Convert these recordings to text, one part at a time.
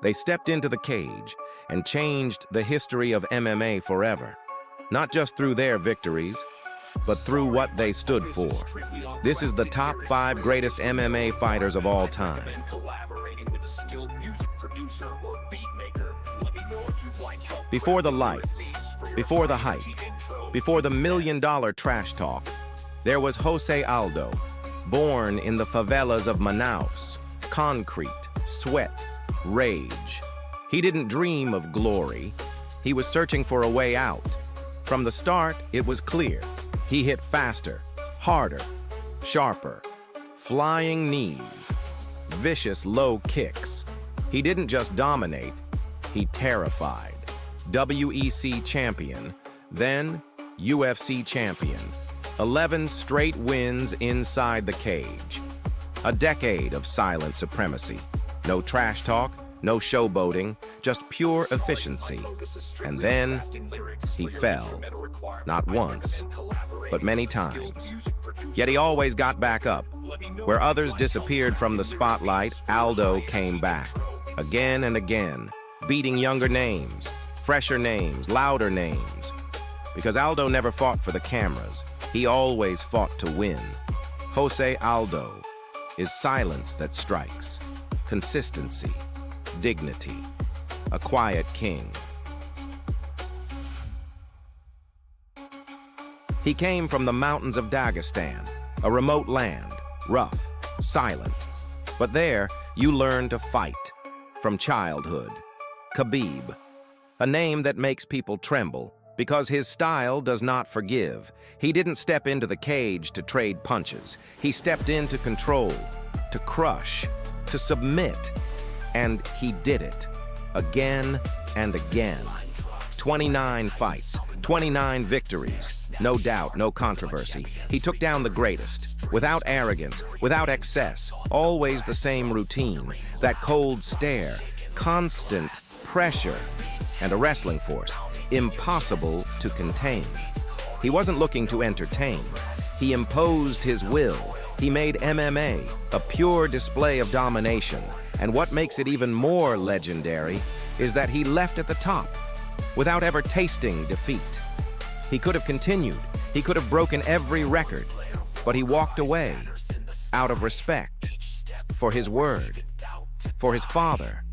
They stepped into the cage and changed the history of MMA forever, not just through their victories, but through what they stood for. This is the top 5 greatest MMA fighters of all time. Before the lights, before the hype, before the million-dollar trash talk, there was Jose Aldo, born in the favelas of Manaus. Concrete, sweat, rage. He didn't dream of glory. He was searching for a way out. From the start, it was clear. He hit faster, harder, sharper. Flying knees, vicious low kicks. He didn't just dominate, he terrified. WEC champion, then UFC champion. 11 straight wins inside the cage. A decade of silent supremacy. No trash talk, no showboating, just pure efficiency. And then he fell. Not once, but many times. Yet he always got back up. Where others disappeared from the spotlight, Aldo came back. Again and again, beating younger names, fresher names, louder names. Because Aldo never fought for the cameras. He always fought to win. Jose Aldo is silence that strikes, consistency, dignity, a quiet king. He came from the mountains of Dagestan, a remote land, rough, silent. But there, you learn to fight, from childhood. Khabib, a name that makes people tremble, because his style does not forgive. He didn't step into the cage to trade punches. He stepped in to control, to crush, to submit. And he did it, again and again. 29 fights, 29 victories. No doubt, no controversy. He took down the greatest, without arrogance, without excess, always the same routine, that cold stare, constant pressure, and a wrestling force, impossible to contain. He wasn't looking to entertain. He imposed his will. He made MMA a pure display of domination. And what makes it even more legendary is that he left at the top, without ever tasting defeat. He could have continued. He could have broken every record, but he walked away out of respect for his word, for his father.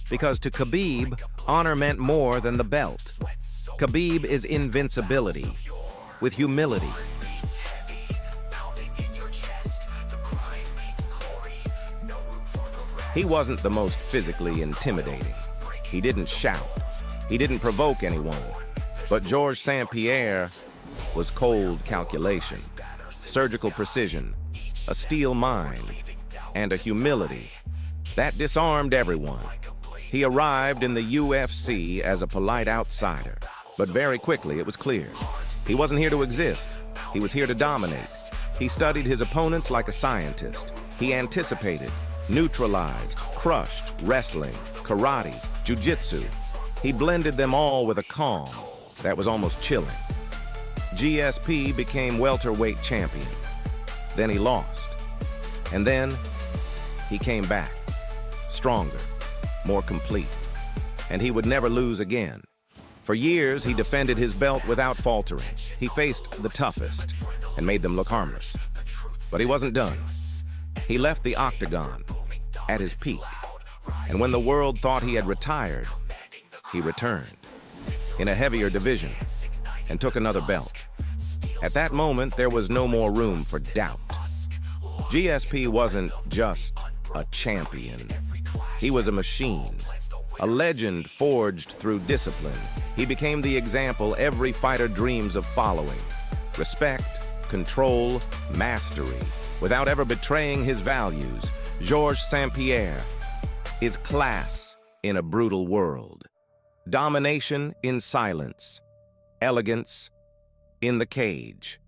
Because to Khabib, honor meant more than the belt. Khabib is invincibility, with humility. He wasn't the most physically intimidating. He didn't shout. He didn't provoke anyone. But Georges St Pierre was cold calculation, surgical precision, a steel mind, and a humility that disarmed everyone. He arrived in the UFC as a polite outsider, but very quickly it was clear. He wasn't here to exist. He was here to dominate. He studied his opponents like a scientist. He anticipated, neutralized, crushed wrestling, karate, jiu-jitsu. He blended them all with a calm that was almost chilling. GSP became welterweight champion. Then he lost. And then he came back, stronger, more complete. And he would never lose again. For years, he defended his belt without faltering. He faced the toughest and made them look harmless. But he wasn't done. He left the octagon at his peak. And when the world thought he had retired, he returned in a heavier division and took another belt. At that moment, there was no more room for doubt. GSP wasn't just a champion. He was a machine, a legend forged through discipline. He became the example every fighter dreams of following. Respect, control, mastery, without ever betraying his values. Georges St Pierre is class in a brutal world. Domination in silence, elegance in the cage.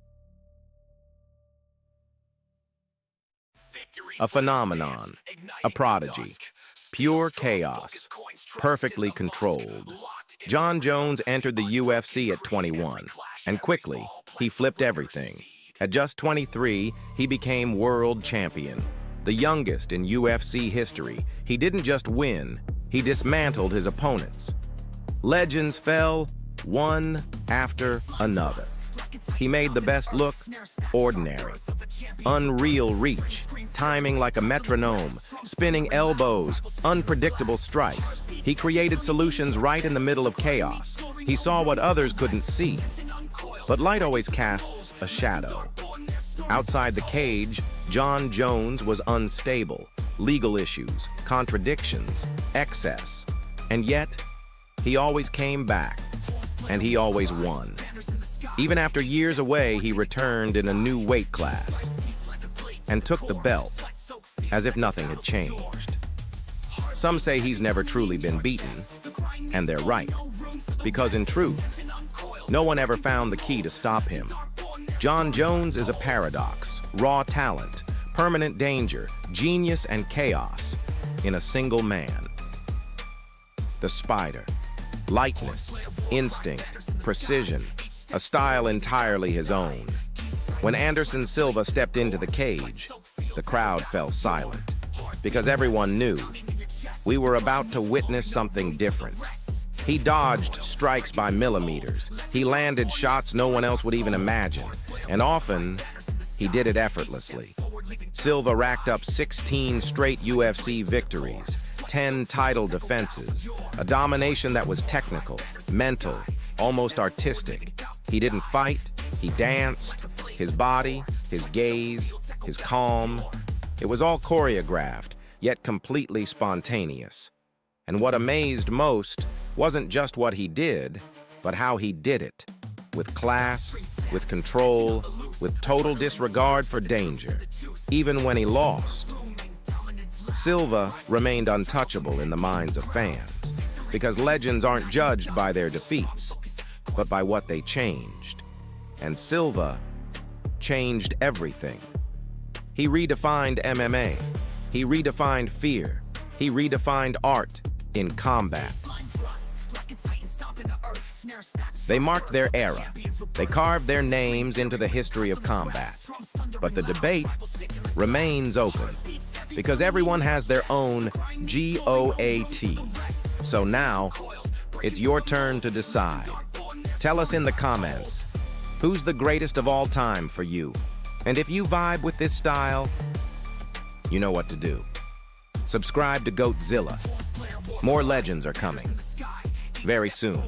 A phenomenon, a prodigy, pure chaos, perfectly controlled. Jon Jones entered the UFC at 21, and quickly, he flipped everything. At just 23, he became world champion. The youngest in UFC history. He didn't just win, He dismantled his opponents. Legends fell one after another. He made the best look ordinary. Unreal reach, timing like a metronome, spinning elbows, unpredictable strikes. He created solutions right in the middle of chaos. He saw what others couldn't see. But light always casts a shadow. Outside the cage, Jon Jones was unstable. Legal issues, contradictions, excess. And yet, he always came back, and he always won. Even after years away, he returned in a new weight class and took the belt as if nothing had changed. Some say he's never truly been beaten, and they're right, because in truth, no one ever found the key to stop him. Jon Jones is a paradox, raw talent, permanent danger, genius, and chaos in a single man. The Spider. Lightness, instinct, precision, a style entirely his own. When Anderson Silva stepped into the cage, the crowd fell silent, because everyone knew we were about to witness something different. He dodged strikes by millimeters. He landed shots no one else would even imagine, and often he did it effortlessly. Silva racked up 16 straight UFC victories, 10 title defenses, a domination that was technical, mental, almost artistic. He didn't fight, he danced. His body, his gaze, his calm, it was all choreographed, yet completely spontaneous. And what amazed most wasn't just what he did, but how he did it. With class, with control, with total disregard for danger, even when he lost. Silva remained untouchable in the minds of fans, because legends aren't judged by their defeats, but by what they changed. And Silva changed everything. He redefined MMA. He redefined fear. He redefined art in combat. They marked their era. They carved their names into the history of combat. But the debate remains open, because everyone has their own GOAT. So now, it's your turn to decide. Tell us in the comments, who's the greatest of all time for you? And if you vibe with this style, you know what to do. Subscribe to GOATzilla. More legends are coming very soon.